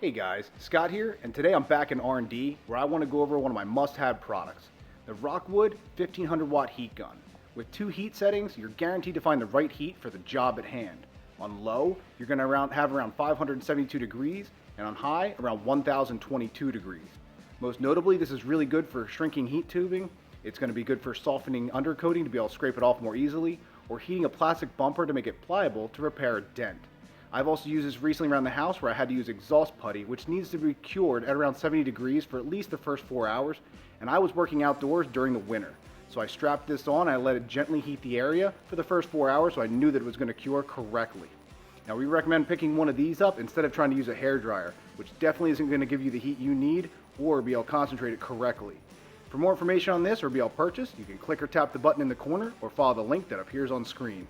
Hey guys, Scott here, and today I'm back in R&D where I want to go over one of my must-have products, the Rockwood 1500W heat gun. With 2 heat settings, you're guaranteed to find the right heat for the job at hand. On low, you're going to have around 572 degrees, and on high, around 1022 degrees. Most notably, this is really good for shrinking heat tubing. It's going to be good for softening undercoating to be able to scrape it off more easily, or heating a plastic bumper to make it pliable to repair a dent. I've also used this recently around the house where I had to use exhaust putty, which needs to be cured at around 70 degrees for at least the first 4 hours, and I was working outdoors during the winter. So I strapped this on and I let it gently heat the area for the first 4 hours so I knew that it was going to cure correctly. Now we recommend picking one of these up instead of trying to use a hairdryer, which definitely isn't going to give you the heat you need or be able to concentrate it correctly. For more information on this or be able to purchase, you can click or tap the button in the corner or follow the link that appears on screen.